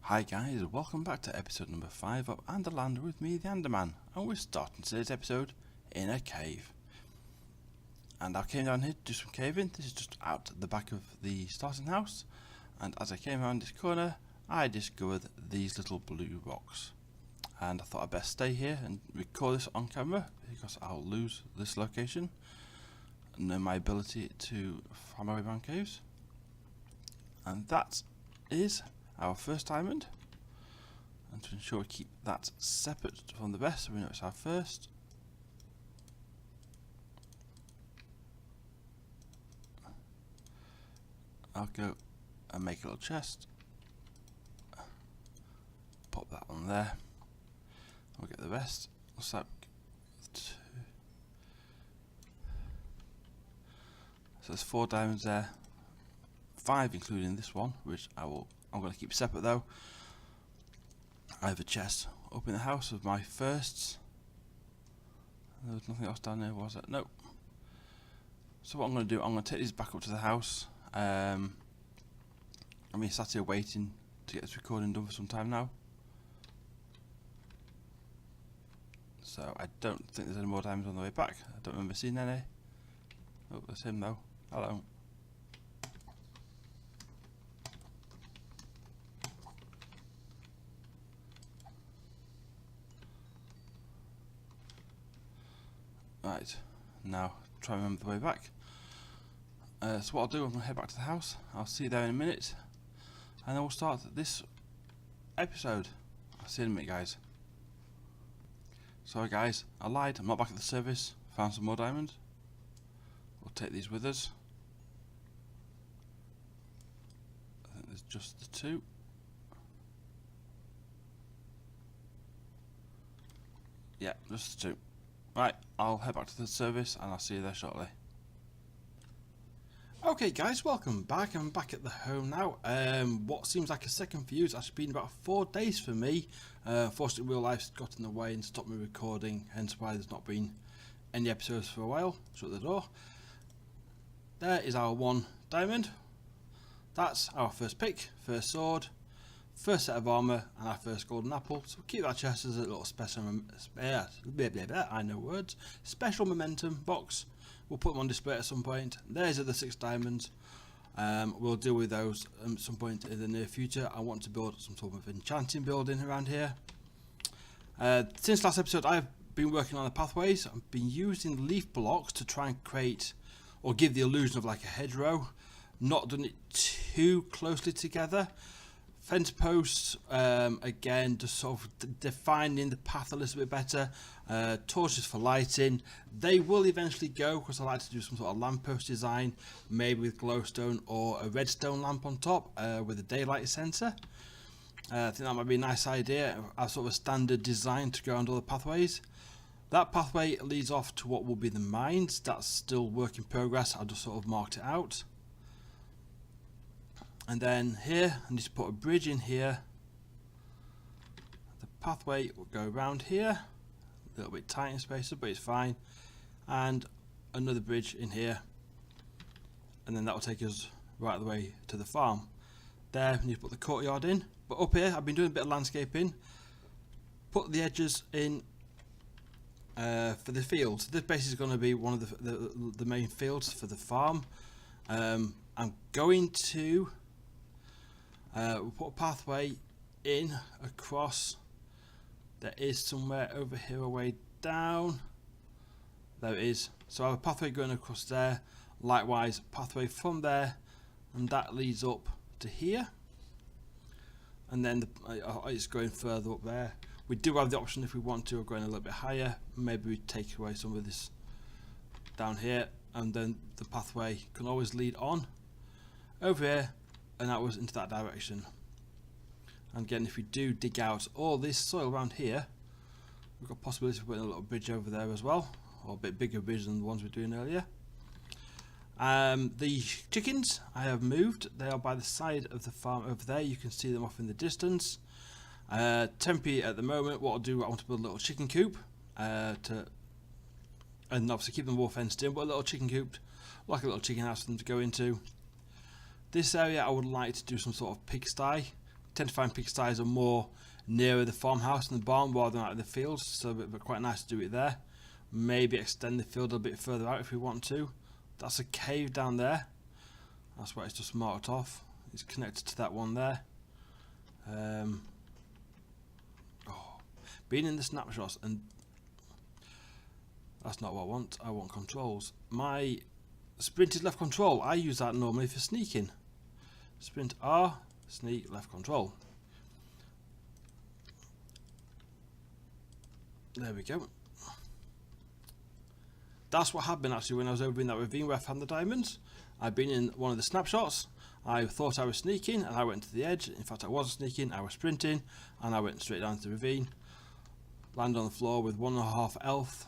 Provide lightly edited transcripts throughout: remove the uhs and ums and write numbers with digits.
Hi guys, welcome back to episode number 5 of Anderland with me, the Anderman, and we're starting today's episode in a cave. And I came down here to do some caving. This is just out the back of the starting house, and as I came around this corner I discovered these little blue rocks, and I thought I'd best stay here and record this on camera because I'll lose this location and know my ability to find my way around caves. And that is our first diamond, and to ensure we keep that separate from the rest so we know it's our first, I'll go and make a little chest, pop that on there, we'll get the rest. What's that? 2. So there's 4 diamonds there, 5 including this one, which I'm going to keep separate though. I have a chest up in the house of my firsts. There was nothing else down there, was it? Nope. So what I'm going to do, I'm going to take these back up to the house. I'm sat here waiting to get this recording done for some time now. So I don't think there's any more diamonds on the way back. I don't remember seeing any. Oh, there's him though. Hello. Right, now try and remember the way back. So what I'll do, I'm going to head back to the house. I'll see you there in a minute, and then we'll start this episode. I'll see you in a minute, guys. Sorry guys, I lied, I'm not back at the service. Found some more diamonds. We'll take these with us. I think there's just the 2. Yeah, just the 2. Right, I'll head back to the service and I'll see you there shortly. Okay guys, welcome back. I'm back at the home now. What seems like a second view has actually been about 4 days for me. Fortunately real life's got in the way and stopped me recording, hence why there's not been any episodes for a while. Shut the door. There is our 1 diamond. That's our first pick, first sword, first set of armour, and our first golden apple. So we'll keep that chest as a little special, I know words, special momentum box. We'll put them on display at some point. There's the 6 diamonds. We'll deal with those at some point in the near future. I want to build some sort of enchanting building around here. Since last episode I've been working on the pathways. I've been using leaf blocks to try and create or give the illusion of like a hedgerow. Not done it too closely together. Fence posts, again, just sort of defining the path a little bit better. Torches for lighting. They will eventually go because I like to do some sort of lamppost design, maybe with glowstone or a redstone lamp on top with a daylight sensor. I think that might be a nice idea, as sort of a standard design to go around all the pathways. That pathway leads off to what will be the mines. That's still work in progress. I'll just sort of marked it out. And then here, I need to put a bridge in here. The pathway will go around here. A little bit tight in spaces, but it's fine. And another bridge in here. And then that will take us right the way to the farm. There, we need to put the courtyard in. But up here, I've been doing a bit of landscaping. Put the edges in for the fields. This basically is going to be one of the main fields for the farm. I'm going to we'll put a pathway in across. There is somewhere over here a way down. There it is. So I have a pathway going across there. Likewise, pathway from there, and that leads up to here. And then it's going further up there. We do have the option if we want to of going a little bit higher. Maybe we take away some of this down here, and then the pathway can always lead on over here and outwards into that direction. And again, if we do dig out all this soil around here, we've got possibility of putting a little bridge over there as well, or a bit bigger bridge than the ones we were doing earlier. The chickens I have moved. They are by the side of the farm over there. You can see them off in the distance. Temporary at the moment. What I'll do, I want to build a little chicken coop and obviously keep them all fenced in, but a little chicken coop, like a little chicken house for them to go into. This area I would like to do some sort of pigsty. tend to find pigsties are more nearer the farmhouse and the barn rather than out in the fields, so it'd be quite nice to do it there. Maybe extend the field a bit further out if we want to. That's a cave down there. That's why it's just marked off. It's connected to that one there. Being in the snapshots, and that's not what I want. I want controls. My sprint is left control. I use that normally for sneaking. Sprint R, sneak, left control. There we go. That's what happened actually when I was over in that ravine where I found the diamonds. I'd been in one of the snapshots. I thought I was sneaking and I went to the edge. In fact, I wasn't sneaking, I was sprinting, and I went straight down to the ravine. Landed on the floor with 1.5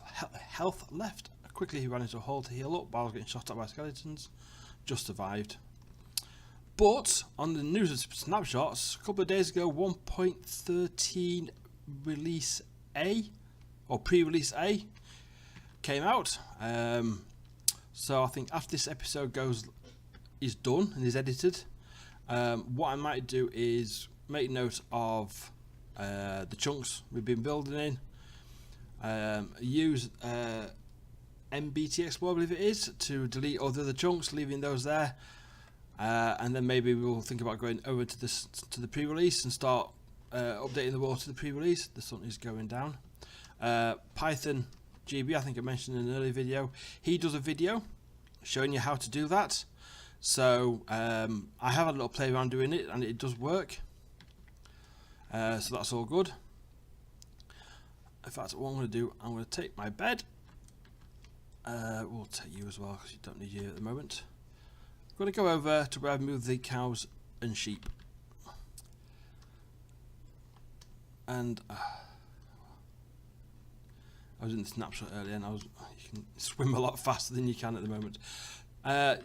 health left. Quickly he ran into a hole to heal up while I was getting shot at by skeletons. Just survived. But on the news of snapshots, a couple of days ago, 1.13 release A, or pre-release A, came out. So I think after this episode is done and is edited, what I might do is make note of the chunks we've been building in, use MBT Explorer, I believe it is, to delete all the other chunks, leaving those there, and then maybe we'll think about going over to the pre-release and start updating the world to the pre-release. The sun is going down. Python GB, I think I mentioned in an earlier video, he does a video showing you how to do that. So I have a little play around doing it and it does work. So that's all good. In fact, what I'm going to do, I'm going to take my bed. We'll take you as well because you don't need you at the moment. I'm going to go over to where I've moved the cows and sheep. And I was in the snapshot earlier and you can swim a lot faster than you can at the moment.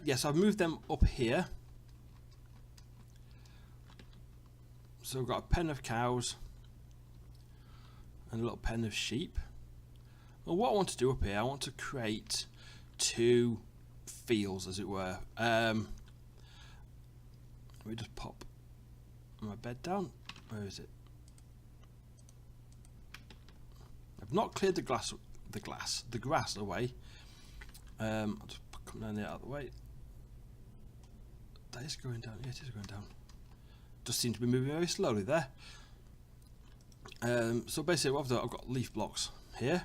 Yes, I've moved them up here. So I've got a pen of cows and a little pen of sheep. Well, what I want to do up here, I want to create two fields, as it were. Let me just pop my bed down. Where is it? I've not cleared the grass away. I'll just come down there out of the way. That is going down. Yeah, it is going down. Just seem to be moving very slowly there. So basically what I've done, I've got leaf blocks here.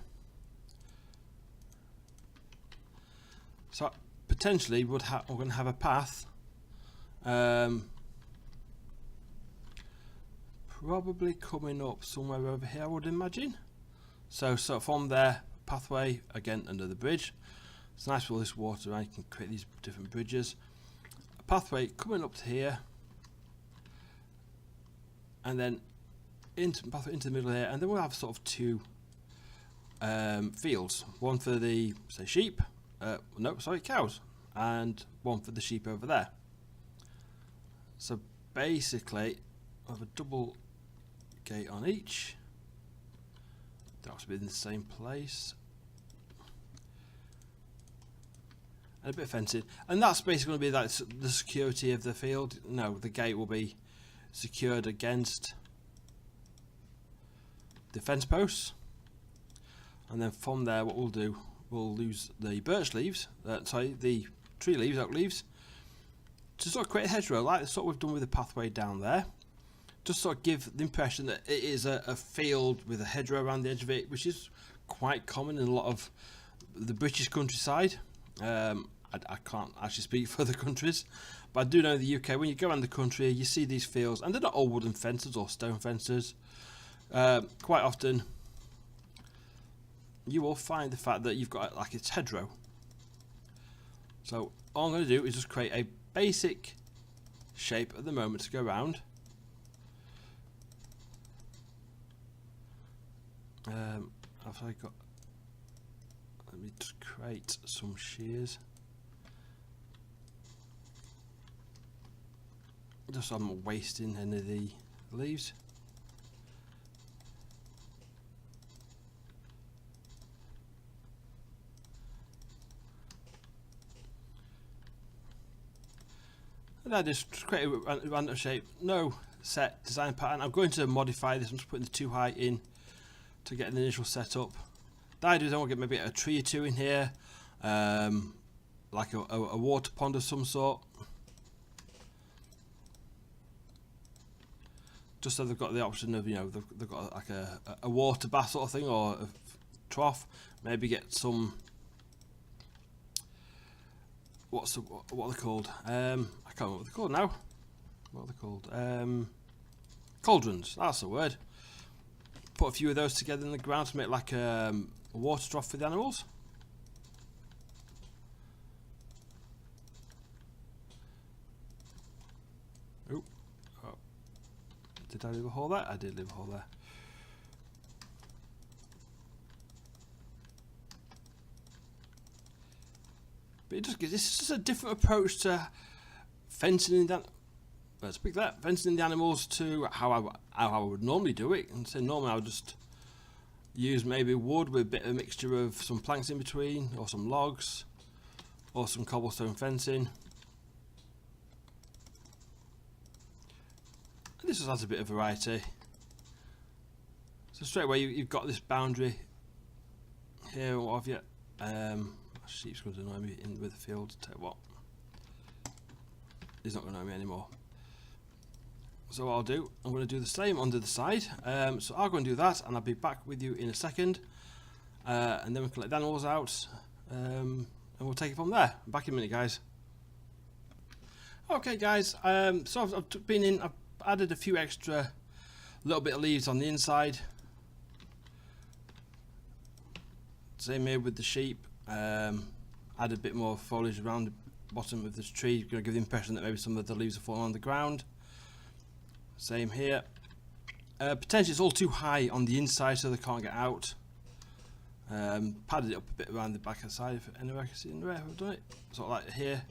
So potentially we're going to have a path, probably coming up somewhere over here, I would imagine. So from there, pathway again under the bridge. It's nice with all this water around, you can create these different bridges. A pathway coming up to here, and then into the middle here, and then we'll have sort of two fields. One for the sheep, cows, and one for the sheep over there. So basically, I have a double gate on each. That must be in the same place. And a bit of fencing, and that's basically going to be like the security of the field. No, the gate will be secured against the fence posts, and then from there what we'll do, we'll use the birch leaves, the tree leaves, oak leaves, to sort of create a hedgerow like the sort we've done with the pathway down there. Just sort of give the impression that it is a field with a hedgerow around the edge of it, which is quite common in a lot of the British countryside. I can't actually speak for other countries, but I do know in the UK, when you go around the country, you see these fields, and they're not all wooden fences or stone fences. Quite often, you will find the fact that you've got like it's hedgerow. So all I'm going to do is just create a basic shape at the moment to go around. Have I got? Let me just create some shears. Just so I'm not wasting any of the leaves. And I just create a random shape. No set design pattern. I'm going to modify this. I'm just putting the 2 height in to get an initial setup. The idea is I want to get maybe a tree or two in here, like a water pond of some sort. Just so they've got the option of, you know, they've got like a water bath sort of thing, or a trough. Maybe get some, what are they called? I can't remember what they're called now. What are they called? Cauldrons, that's the word. Put a few of those together in the ground to make like a water trough for the animals. Ooh. Oh. Did I leave a hole there? I did leave a hole there. But it just gives, this is just a different approach to fencing in that. Let's pick that, fencing the animals to how I would normally do it. And so normally I would just use maybe wood with a bit of a mixture of some planks in between, or some logs, or some cobblestone fencing. And this just adds a bit of variety. So straight away you've got this boundary here, what have you. Sheep's going to annoy me in with the field. Tell you what, he's not going to annoy me anymore. So what I'll do, I'm going to do the same on the other side. So I'll go and do that, and I'll be back with you in a second. And then we can let the animals out, and we'll take it from there. Back in a minute, guys. Okay, guys. So I've been in. I've added a few extra little bit of leaves on the inside. Same here with the sheep. Add a bit more foliage around the bottom of this tree. Going to give the impression that maybe some of the leaves are falling on the ground. Same here. Potentially it's all too high on the inside, so they can't get out. Padded it up a bit around the back of the side, if anywhere I can see in the way I've done it. Sort of like here,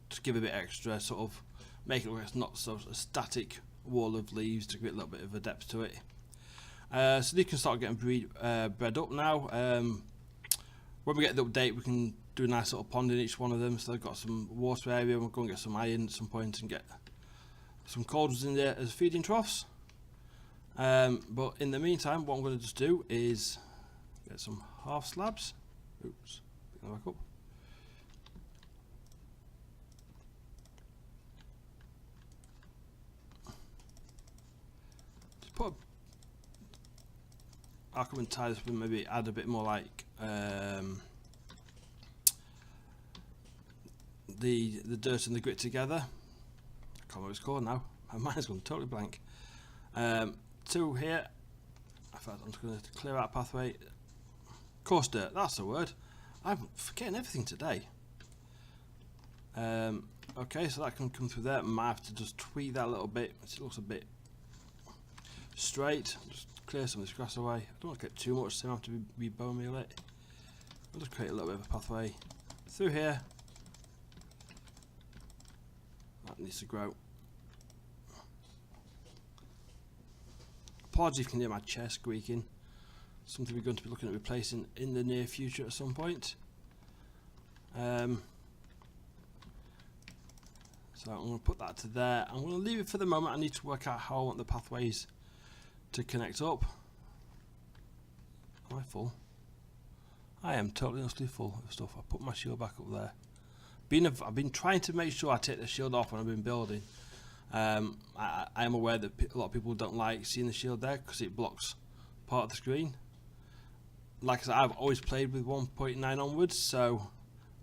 just give a bit extra, sort of make it look like it's not so a static wall of leaves, to give it a little bit of a depth to it. So they can start getting bred up now. When we get the update, we can do a nice little pond in each one of them, so they've got some water area. We'll go and get some iron at some point and get some cauldrons in there as feeding troughs. But in the meantime, what I'm going to just do is get some half slabs. Oops, pick them back up. Just put I'll come and tie this up and maybe add a bit more like the dirt and the grit together. I can't remember what it's called now. My mind's gone totally blank. 2 here. In fact, I'm just going to clear out a pathway. Coarse dirt, that's the word. I'm forgetting everything today. Okay, so that can come through there. I might have to just tweak that a little bit. It looks a bit straight. Just clear some of this grass away. I don't want to get too much, so I have to bone meal it. I'll just create a little bit of a pathway through here. That needs to grow. Apologies if you can hear my chair squeaking. Something we're going to be looking at replacing in the near future at some point. So I'm going to put that to there. I'm going to leave it for the moment. I need to work out how I want the pathways to connect up. Am I full? I am totally honestly full of stuff. I'll put my shield back up there. I've been trying to make sure I take the shield off when I've been building. I am aware that a lot of people don't like seeing the shield there because it blocks part of the screen. Like I said, I've always played with 1.9 onwards, so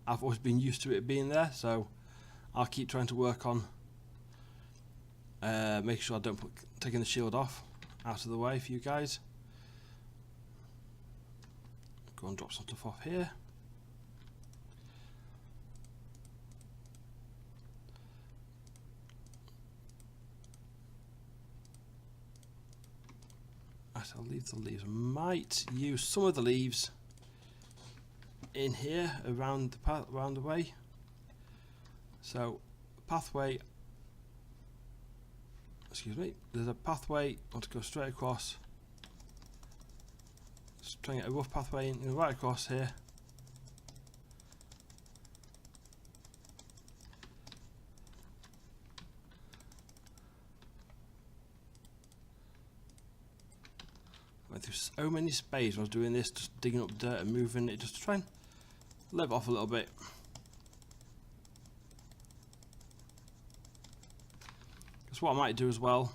I've always been used to it being there. So I'll keep trying to work on making sure I don't taking the shield off out of the way for you guys. Go and drop some stuff off here. I'll leave the leaves. I might use some of the leaves in here around the path, around the way. So pathway. Excuse me. There's a pathway. I want to go straight across. Just trying to get a rough pathway in right across here. went through so many spades when I was doing this, just digging up dirt and moving it just to try and level off a little bit. Because what I might do as well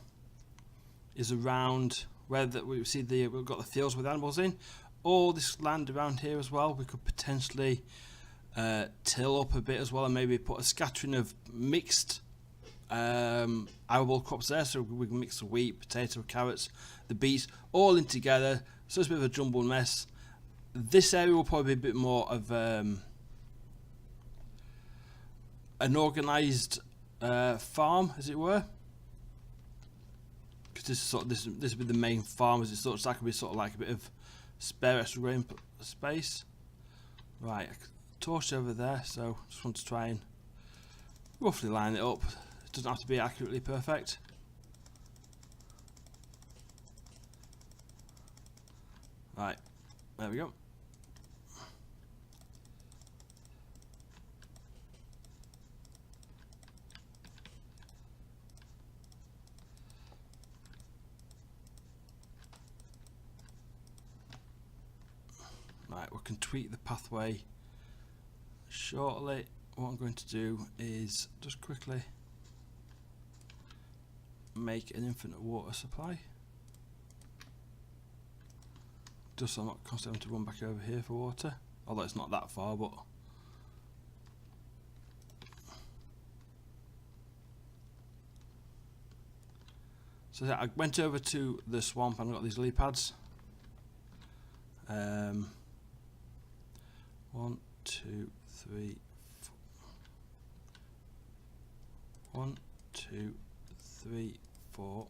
is around where we've got the fields with animals in, all this land around here as well, we could potentially till up a bit as well, and maybe put a scattering of mixed arable crops there, so we can mix the wheat, potato, carrots, the beets all in together, so it's a bit of a jumbled mess. This area will probably be a bit more of an organised farm, as it were, because this will be the main farm, as it's that could be sort of like a bit of spare extra grain space. Right, torch over there, so just want to try and roughly line it up. It doesn't have to be accurately perfect. Right, there we go. Right, we can tweak the pathway shortly. What I'm going to do is just quickly make an infinite water supply, just so I'm not constantly having to run back over here for water, although it's not that far. But so yeah, I went over to the swamp and I got these lily pads. 1, 2, 3, 4. 1, 2, 3, 4.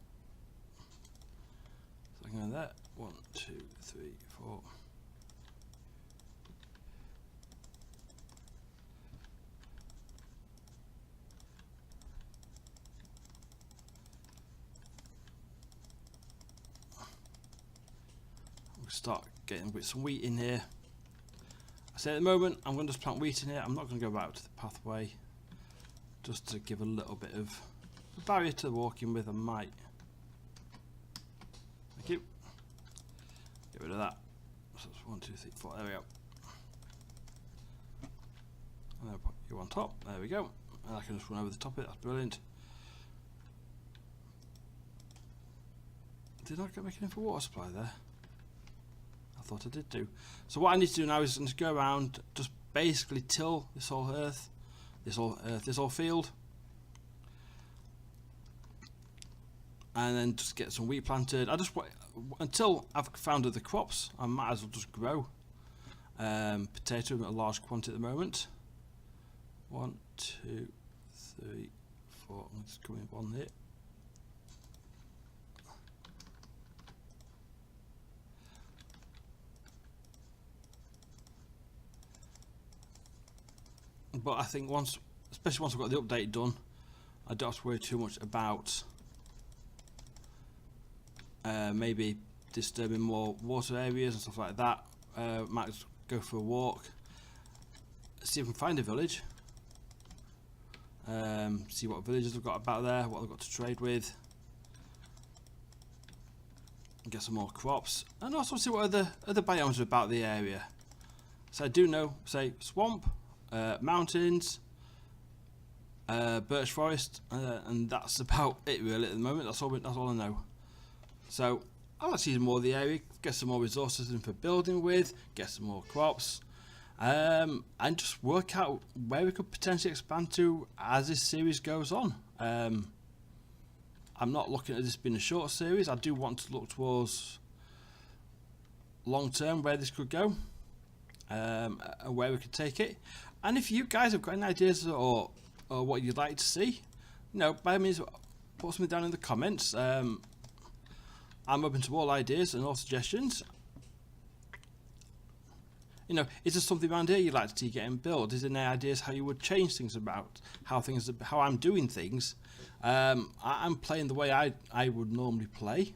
So I can go there. 1, 2, 3, 4. We'll start getting with some wheat in here. I say at the moment I'm going to just plant wheat in here. I'm not going to go back to the pathway, just to give a little bit of a barrier to walking with. I might. Thank you. Get rid of that. So it's 1, 2, 3, 4. There we go. And then put you on top. There we go. And I can just run over the top of it. That's brilliant. Did I make an info water supply there? I thought I did do. So what I need to do now is just go around, just basically till this whole earth, this whole field, and then just get some wheat planted. I just until I've found other crops, I might as well just grow potato in a large quantity at the moment. 1, 2, 3, 4. I'm just going one here. But I think especially once I've got the update done, I don't have to worry too much about maybe disturbing more water areas and stuff like that. Might just go for a walk, see if I can find a village, see what villages I've got about there, what I've got to trade with, get some more crops, and also see what other biomes are about the area. So I do know, say, swamp, mountains, birch forest, and that's about it really at the moment. That's all I know. So I'll like to see more of the area, get some more resources in for building with, get some more crops, and just work out where we could potentially expand to as this series goes on. I'm not looking at this being a short series. I do want to look towards long term where this could go, and where we could take it. And if you guys have got any ideas or what you'd like to see, by all means put something down in the comments. I'm open to all ideas and all suggestions. Is there something around here you'd like to see getting built? Is there any ideas how you would change things about how I'm doing things? I'm playing the way I would normally play.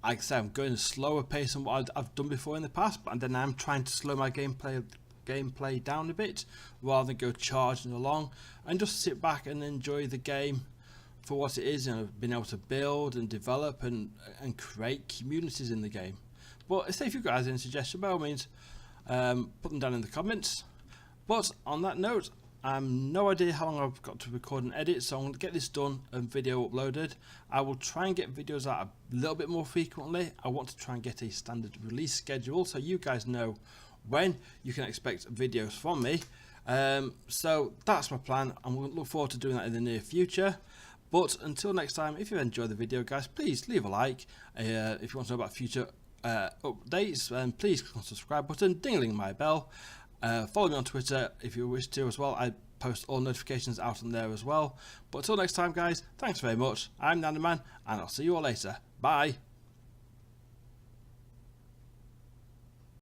Like I say, I'm going a slower pace than what I've done before in the past, but then I'm trying to slow my gameplay down a bit rather than go charging along and just sit back and enjoy the game for what it is, you know, being able to build and develop and create communities in the game. But if you guys have any suggestions, by all means, put them down in the comments. But on that note, no idea how long I've got to record and edit, so I'm going to get this done and video uploaded. I will try and get videos out a little bit more frequently. I want to try and get a standard release schedule so you guys know when you can expect videos from me. So that's my plan. I'm going to look forward to doing that in the near future. But until next time, if you enjoyed the video, guys, please leave a like. If you want to know about future updates, please click on the subscribe button, dingling my bell. Follow me on Twitter if you wish to as well. I post all notifications out on there as well. But until next time, guys, thanks very much. I'm Anderland, and I'll see you all later. Bye.